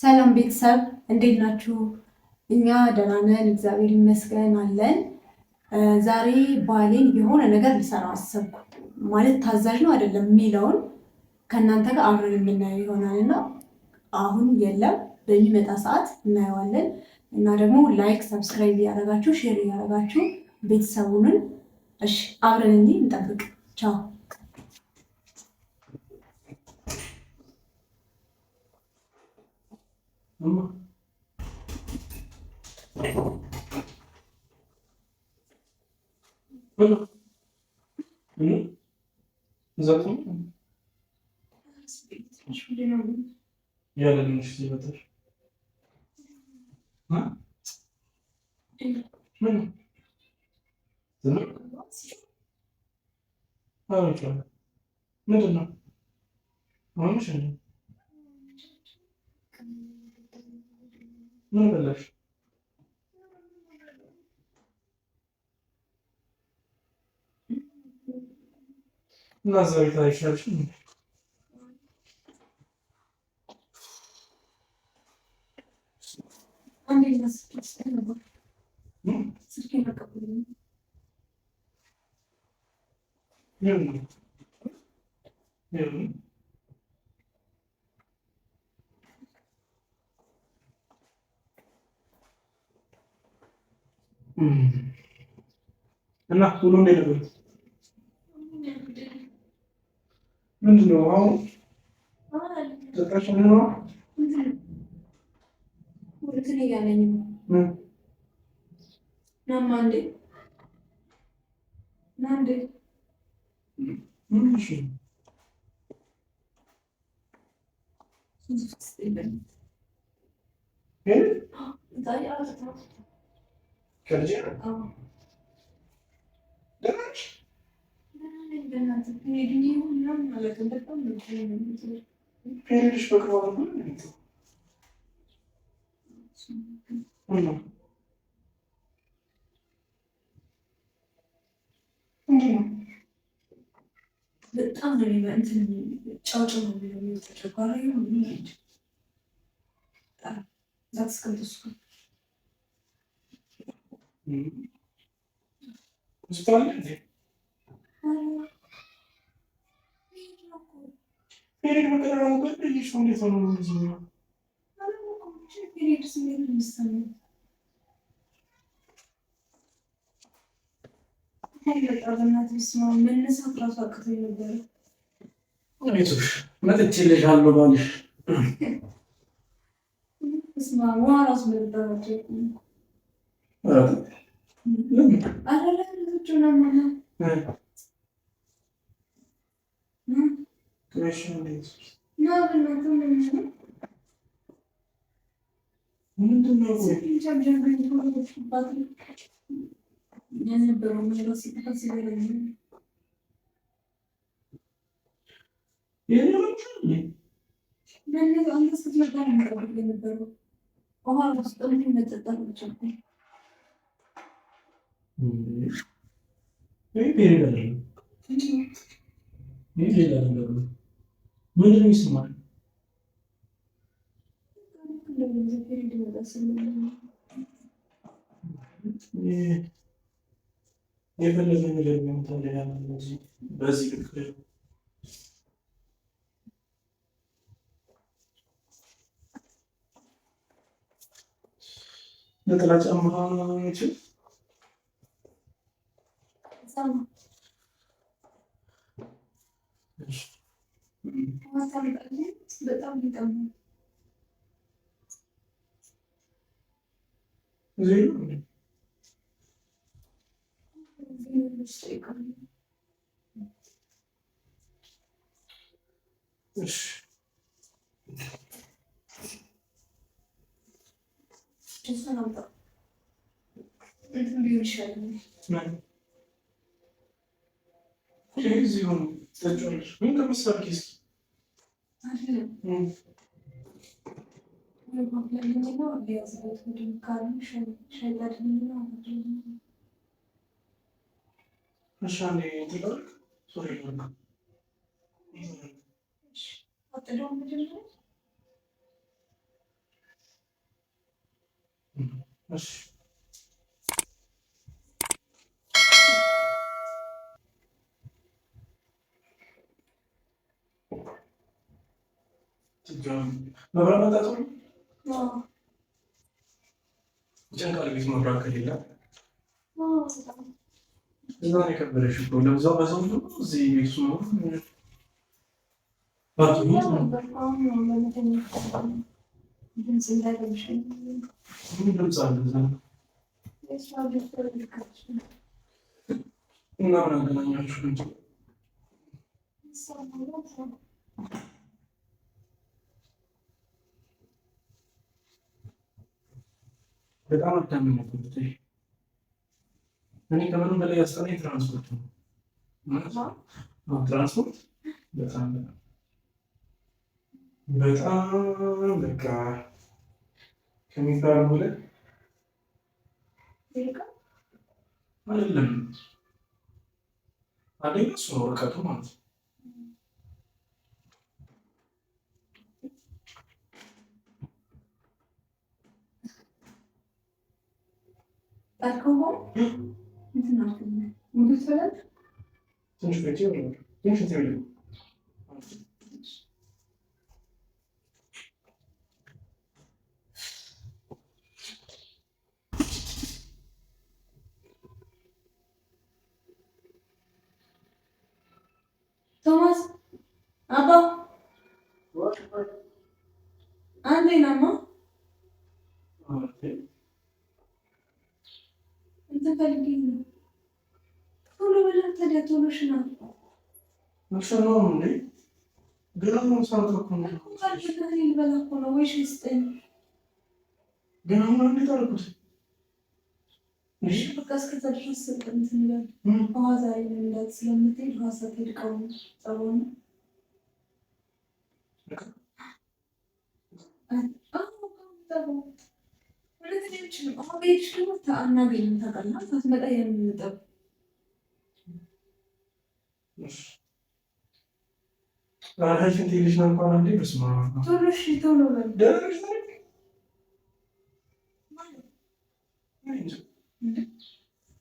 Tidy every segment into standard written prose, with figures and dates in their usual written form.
ሰላም ቤተሰብ እንዴት ናችሁ? እኛ ደህና ነን፣ እግዚአብሔር ይመስገን አለን። ዛሬ ባሌን የሆነ ነገር ልሰራ አሰብኩ። ማለት ታዛዥ ነው አይደለም የሚለውን ከእናንተ ጋር አብረን የምናየው ይሆናል እና አሁን የለም፣ በሚመጣ ሰዓት እናየዋለን። እና ደግሞ ላይክ፣ ሰብስክራይብ እያደረጋችሁ ሼር እያደረጋችሁ ቤተሰቡንን እሺ፣ አብረን እንጂ እንጠብቅ። ቻው። ምንድን ነው? ምን በላሽ? እና እዛ ቤት አይሻልሽም? እና ሁሉ እንዴት ነበር? ምንድን ነው አሁን ጠጣሽ? ነው ሁለትን እያለኝ ነው። ናማ እንዴ ናንዴ ምን እሺ ከልጄ ፔሪድሽ በቅርቡ በጣም ነው እንትን ጫውጫው ነው የሚለው ፔሪድ በቀላሉ ልጅ እንዴት ሆነ ነው? ፔሪድ ስሜት ነው የሚሰማው። መነሳት ራሱ አቅቶኝ ነበረ። መጥቼልሻለሁ ባልሽ ውሃ ራሱ መጠጣቸው የነበረው ሜሮ ሲጠፋ ሲበለኝ አንተ ስትመጣ ነው የነበረው። ውሃ ውስጥ መጠጣት ብቻ ምንድን ነው ይሰማል? የፈለገ ነገር በዚህ ልክ ነጠላ ጫማ ይችል በጣም ይጠማል። እሺ መብራት መጣቱ ጨንቃል። ቤት መብራት ከሌለ እዛ ነው የከበደሽ እኮ ለብዛው በዛው ነው እዚህ ቤት ነው እና ምን አገናኛችሁ እንጂ በጣም አዳም ነበር። እኔ ከምንም በላይ ያስጠላኝ ትራንስፖርት ነው። ትራንስፖርት በጣም በቃ ከሚባለው በላይ አይደለም። አንደኛ እሱ ነው ርቀቱ ማለት ነው። ቶማስ አባ አንዴ ናማ እንትን ፈልጌ ነው። ቶሎ በላ ታዲያ ቶሎ ሽና አልሰማሁም እንዴ? ገና ነው ሰዓት እኮ ነው። ልበላ እኮ ነው። ወይ ስጠኝ። ገና ምን እንዴት አልኩት? እሺ በቃ እስከዛ ድረስ እንትን ይላል። ውሃ ዛሬ እንዳት ስለምትሄድ ውሃ ሳትሄድ ቀው ጸባው ነው። አናገኝም ታውቃለህ። ሳትመጣ የምንጠብ ሽንት ልጅ ነው እንኳን አንዴ በስመ አብ ቶሎ እሺ ቶሎ በል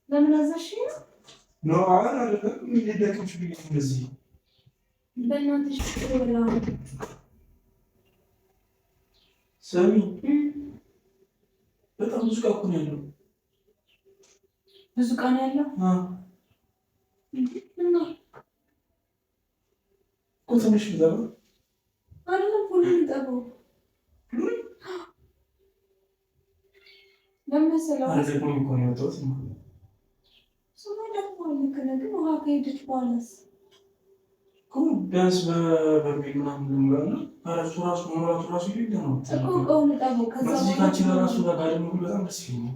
ለምን አዛሽ ነው አይደለም የሚደክምሽ ቢል እንደዚህ በእናትሽ ወላ ሰሚ በጣም ብዙ ዕቃ እኮ ነው ያለው። ብዙ ዕቃ ነው ያለው እኮ ትንሽ ብዛት አይደለም። ሁሉም ጠበው ለምሳሌ ደግሞ እኮ ነው የወጣሁት ሰው ደግሞ አልክ ነገር ውሃ ከሄደች በኋላስ ቢያንስ በሚል ምናምን ልምጋና እሱ ራሱ መምራቱ ራሱ ይሄድ ነው እኮ ቀውን ጠበው ከዚህ ካንቺ ጋር ራሱ ጋር ጋደም ብሎ በጣም ደስ ይለኛል።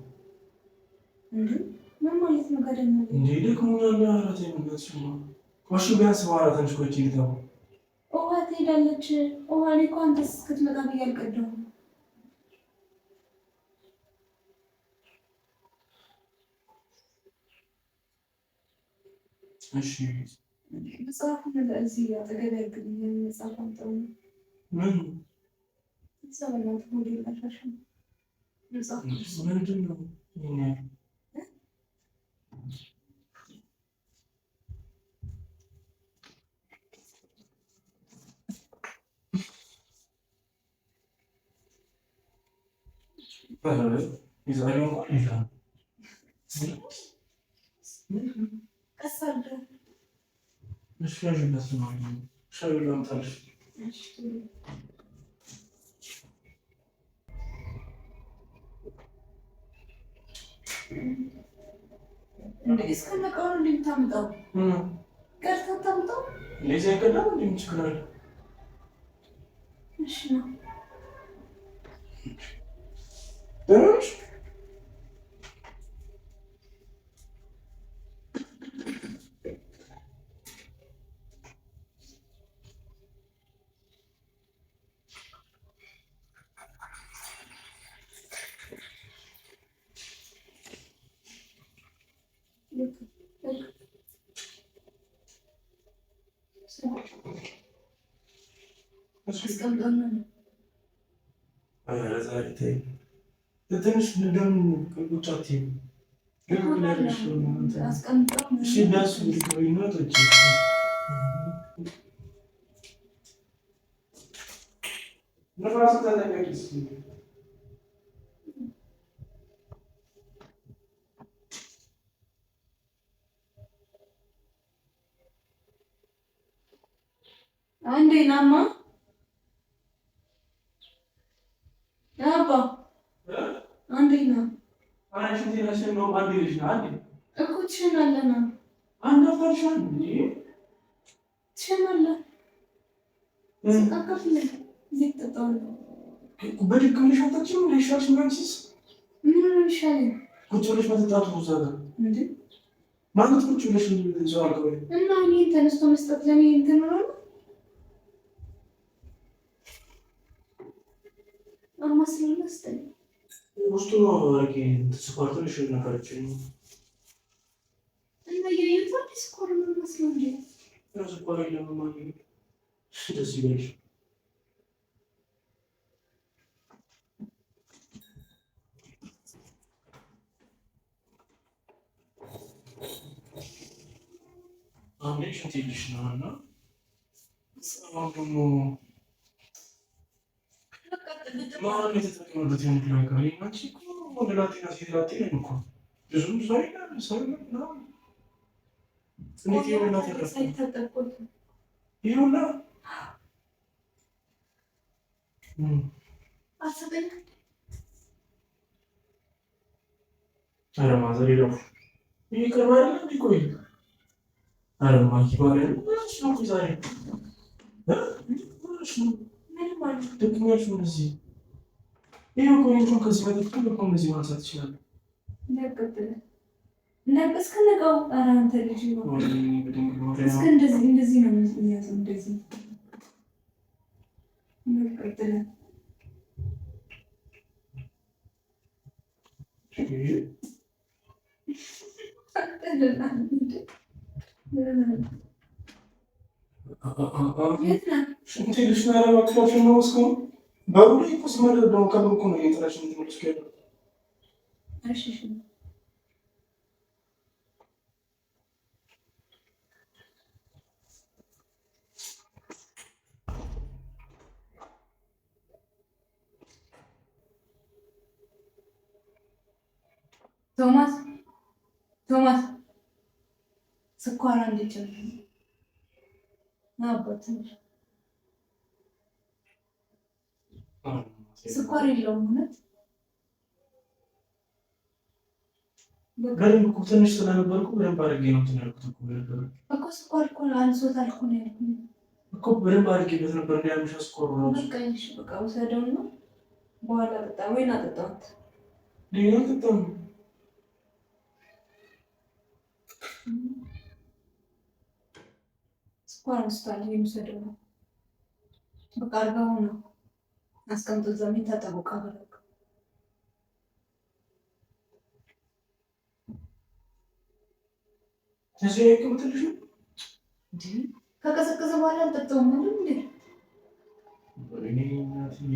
ምን ማለት ነው ጋደም ብሎ እንዴ? ደግሞ ያራተ የምናስ ነው ወሽ ቢያንስ በኋላ ትንሽ ቆይቼ ልታው ውሃ ትሄዳለች። ውሃ ላይ እኮ አንተስ እስክትመጣ ብዬ አልቀዳሁም። እሺ መጽሐፉን ለዚህ አጠገብ ያርግልኝ። መጽሐፍ አምጣው። ምን ሰበናት ሞዴል አሻሽ መጽሐፍ ምንድን ነው? የዛሬው እንኳን ቀስ አድርገህ ሻዩነት ነው ሻዩ ላምጣልሽ። እስከ መቃወን እንደምታምጣው ቀርታ ታምጣው እንደዚህ አይቀዳም። እንደምን ችግር አለ? እሺ ነው ደረሽ ትንሽ ደም ቁጫት አስቀምጠው ቢያንስ እንዲቆይና ጠጪ። ነፋስ ተጠቀቂ እስኪ አንዴ ናማ አባ አንዴ ና እኮ ትሸናለህ። ና ትሸናለህ። በድግምሽ አታችም ሻሽ ሚያንሲስ ምን ነው የሚሻለኝ? ቁጭ ብለሽ መጠጣቱ ዛጋ ማለት ቁጭ ብለሽ ሰው አልከው እና እኔ ተነስቶ መስጠት ለኔ እንትን ነው አማስለስተኝ ውስጡ ነው አረቄ ስኳርተን እሺ ነበረች እና የዩቱብ ስኳር ነው መስሎ እንዴ ስኳር የለም ማለት ደስ ይበልሽ። አሁን ሽንት ልሽ ነው እና ደግሞ ማን የተጠቀመበት ነገር ይማች እኮ ወደላቲና ሲላቲ ነው እኮ ብዙም ሰው ነው ስንት ይሆናል ተጠቅቆት ይሁንና አሰበኝ አረ ማዘር ይለው ይቀርባል ቢቆይ አረ ማኪ ባለ ነው ዛሬ ደክሞኛል። እዚህ ይሄው ኮኔክሽን ከዚህ በፊት እኮ እንደዚህ ማንሳት ይችላል። እስከ ነቃው ኧረ አንተ ልጅ ነው እስከ እንደዚህ ነው የሚያዘው እንደዚህ ነቀጥለ ሽንት ልሽ ነው ያለባክላሽ ነው እስከ ባሩ ላይ እኮ ሲመረጥ ደግሞ ቀብር እኮ ነው የጥራሽ እንትመለስ ከሄደ እሺ ቶማስ ስኳር አንድጨምር ናበት ስኳር የለውም እውነት በደንብ እኮ ትንሽ ስለነበርኩ በደንብ አድርጌ ነው እንትን ያልኩት እኮ ስኳር እኮ አንሶታል እኮ ነው ያልኩት እኮ በደንብ አድርጌበት ነበር እንዳያምሻ ስኳር ነው በቃ ውሰደውና በኋላ ጠጣ ወይና ጠጣት ሌላ ጠጣም ስኳር አንስቷል የሚወሰደው ነው በቃ አርጋው ነው አስቀምጦ ዘመን ተጠብቃ በለቅ እዚህ ይከምትልሽ እንዴ ከቀዘቀዘ በኋላ አልጠጣውም ማለት እንዴ እኔ እናትዬ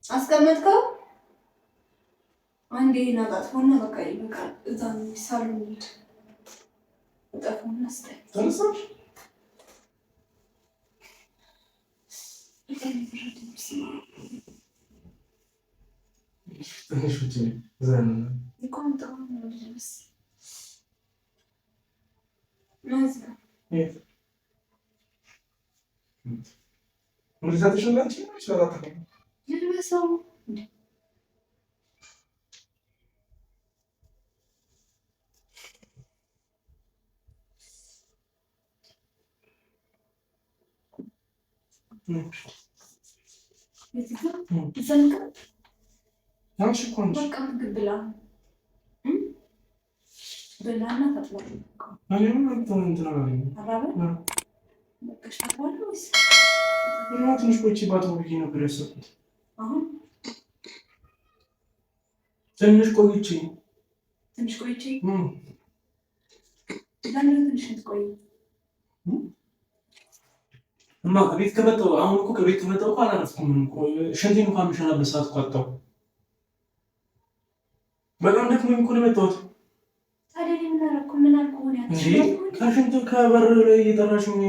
አስቀመጥከው አንዴ ናጣጥፎና በቃ ይበቃል። እዛ ሳሎን ሄድ ጠፎና ስታይ ተነሳሽ ትንሽ ዘን ይቆምጣው ነው ልጅስ ማዛ ምን ተሽላንቺ ነው ይችላል ይልበሰው ብላና ታጥላ እኔም እንትን አራበ በቃሽ ታጥዋለህ ወይስ ትንሽ ቆይቼ ባጥበው ብዬ ነበር ያሰብኩት። አሁን ትንሽ ቆይቼ ለምን ትንሽ ቆይ እና ከቤት ከመጣሁ አሁን እኮ ከቤት ከመጣሁ እኮ አላረፍኩም። ሽንቴን እንኳን የምሸናበት ሰዓት እኮ አጣሁ። በጣም ደክሞኝ እኮ ነው የመጣሁት። ታዲያ ምን አደረኩ? ምን አልኩህ? ከሽንት ከበር ላይ እየጠራሽኝ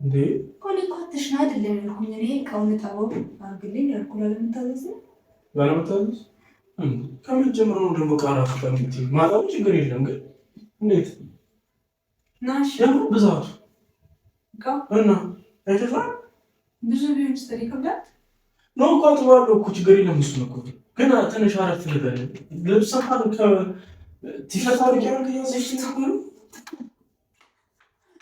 እንዴ? ኮሌ ኮትሽ ነው አይደለም ያልኩኝ። እኔ እቃውን ታወው አርግልኝ ያልኩህ ለምታዘዝ ባለመታዘዝ ከምን ጀምሮ ነው ደግሞ ቃራት ከሚት ማጣው ችግር የለም ግን እንዴት ናሽ ደግሞ ብዛቱ እና አይተፋ ብዙ ቢሆን ስተሪ ከብዳት ነው እኮ አጥባለሁ እኮ ችግር የለም። እሱ ነው እኮ ግን ትንሽ አረፍ ልበል ልብስ እንኳን ቲሸርት ያርግ ያዘሽ ነው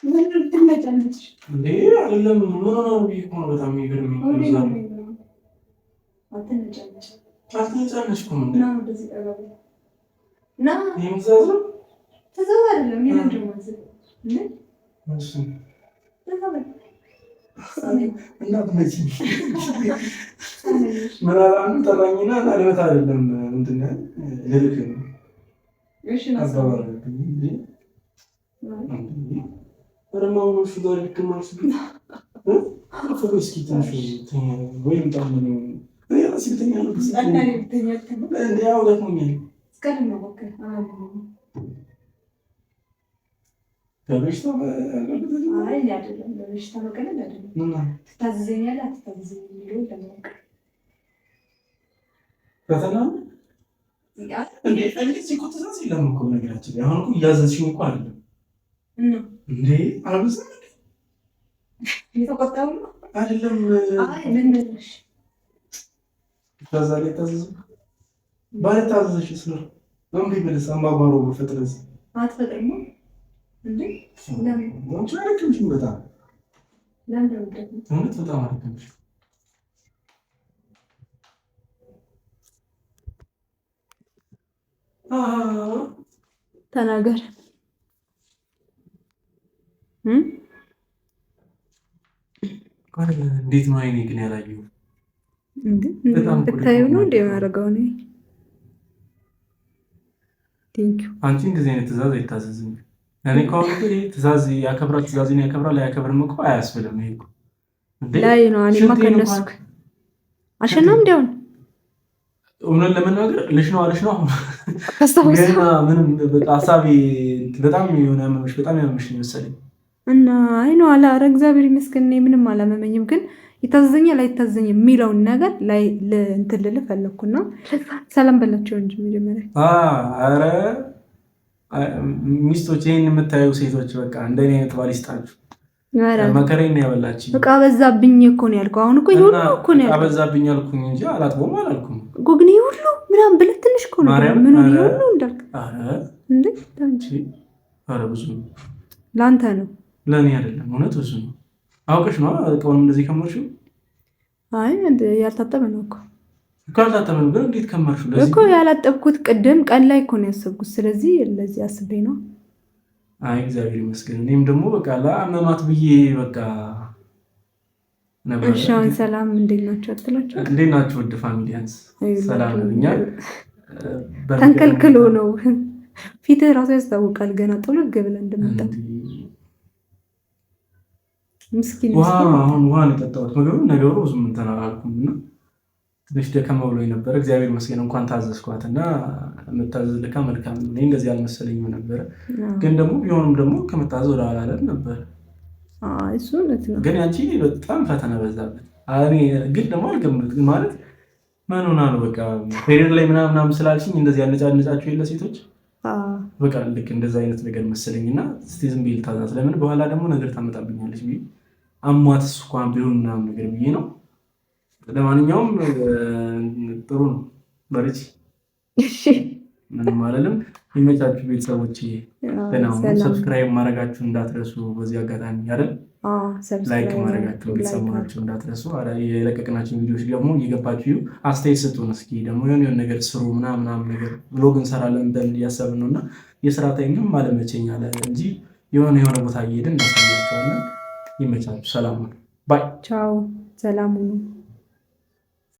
ምን ትመጫለሽ እንዴ? አይደለም ምን ነው ቢሆን ነው በጣም የሚገርመኝ አትነጫለሽ አትነጫለሽ እኮ ምን ነው እንደዚህ ቀረበ ና ይምዛዝ ተዛው አይደለም ምን እንደማዝ እሺ እና በመጪ ምን አላን ተራኝና አለበት አይደለም እንትን ልልክ ነው። እሺ አባባል እንዴ ረማው ነው ሹጋር ልክማስ እስኪ ትንሽ ወይም ጣም ነው ያሲተኛ ነው እንዴ ያው ደክሞኛል እስከምን ነው ወከ በበሽታ አይ አይደለም በበሽታ መቀለል አይደለም እና ትታዘኛለህ አትታዘኝም የሚለው ለማወቅ ፈተና እንዴ እንዴት እኮ ትእዛዝ የለም እኮ ነገራችን ላይ አሁን እኮ እያዘዝሽኝ እኮ አይደለም እንዴ አልበዛም እንዴ የተቆጣው ነው አይደለም አይ ምን ነሽ ከዛ ላይ ታዘዝ ባልታዘዝሽ ስለሆነ ለምን ቢበልስ አማባሮ በፈጥረስ አትፈጥሪም እንዴ ለምን ወንጭ አረክምሽ በጣም ለምን ደግሞ በጣም አረክምሽ ተናገር እንዴት ነው አይኔ ግን ያላየው እንዴ ብታዩ ነው እንዴ ማረጋው ነው አንቺ እንደዚህ አይነት ትእዛዝ አይታዘዝም። እኔ ከሆነ ትእዛዝ ያከብራል ትእዛዝን ያከብራል አያከብርም እኮ አያስፈልም። ይሄ እኮ ላይ ነው እኔማ ከነሱ አሸናም እንዲያው እውነት ለመናገር ልሽ ነው አለሽ ነው ገና ምንም በቃ ሀሳቤ በጣም የሆነ ያመመሽ በጣም ያመመሽ ነው መሰለኝ እና አይ ነው አላ ኧረ እግዚአብሔር ይመስገን እኔ ምንም አላመመኝም። ግን ይታዘኛል አይታዘኝም የሚለውን ነገር ላይ እንትን ልልህ ፈለኩና ሰላም በላቸው እንጂ መጀመሪያ ኧረ ሚስቶች ይሄን የምታዩ ሴቶች በቃ እንደኔ አይነት ባል ይስጣችሁ። መከረኝ ነው ያበላችኝ። በቃ በዛብኝ እኮ ነው ያልኩህ። አሁን እኮ ይሁን እኮ ነው ያልኩህ። አበዛብኝ አልኩኝ እንጂ አላጥቦም አላልኩም። ጎግኒ ሁሉ ምናምን ብለህ ትንሽ እኮ ነው ምን ነው ይሁን እንዳልክ። ኧረ እንዴ ታንቺ ኧረ ብዙ ነው ላንተ ነው ለኔ አይደለም። እውነት ብዙ ነው። አውቀሽ ነው እቃውን እንደዚህ ከመርሽው? አይ ያልታጠበ ነው እኮ ካልታጠበ ነው ግን እንዴት ከመርሽው? ለዚህ እኮ ያላጠብኩት ቅድም ቀን ላይ እኮ ነው ያሰብኩት። ስለዚህ ለዚህ አስቤ ነው። አይ እግዚአብሔር ይመስገን። እኔም ደግሞ በቃ ለአመማት ብዬ በቃ ነበር። እሺ አሁን ሰላም እንዴት ናችሁ አትላችሁ? እንዴት ናችሁ ውድ ፋሚሊያንስ? ሰላም ነኝ። ተንከልክሎ ነው ፊትህ ራሱ ያስታውቃል። ገና ጥልቅ ብለህ እንደመጣ ምስኪን አሁን ውሃ ነው የጠጣሁት። ምግብ ነገሩ ብዙም እንትን አላልኩም እና ትንሽ ደከም ብሎኝ ነበር። እግዚአብሔር ይመስገን እንኳን ታዘዝኳት እና የምታዘዝ ልካ መልካም ነው። እኔ እንደዚህ አልመሰለኝም ነበር፣ ግን ደግሞ ቢሆንም ደግሞ ከመታዘዝ ወደ ኋላ አላለም ነበር። እሱ እውነት ነው። ግን ያንቺ በጣም ፈተና በዛበት። እኔ ግን ደግሞ አልገምትም ማለት ምን ሆና ነው በቃ ፔሪየድ ላይ ምናምን ስላልሽኝ እንደዚህ ያነጫነጫችሁ የለ ሴቶች በቃ ልክ እንደዛ አይነት ነገር መሰለኝና እስቲ ዝም ብዬ ልታዛዝ ለምን በኋላ ደግሞ ነገር ታመጣብኛለች ብዬ አሟትስ እንኳን ቢሆን ምናምን ነገር ብዬ ነው። ለማንኛውም ጥሩ ነው በርቺ። እሺ ምንም አለልም። ይመቻችሁ ቤተሰቦች። ሰብስክራይብ ማድረጋችሁ እንዳትረሱ በዚህ አጋጣሚ አይደል? ላይክ ማድረጋችሁ ቤተሰቦቻችሁ እንዳትረሱ። የለቀቅናቸው ቪዲዮዎች ደግሞ እየገባችሁ አስተያየት ስጡን። እስኪ ደግሞ የሆነ ነገር ስሩ ምናምን ነገር ብሎግ እንሰራለን ብለን እያሰብን ነው እና የስራ ታይምም አለመቸኝ አለ እንጂ የሆነ ቦታ እየሄድን እናሳያቸዋለን። ይመቻችሁ። ሰላም ነው። ባይ። ቻው። ሰላም ሁኑ።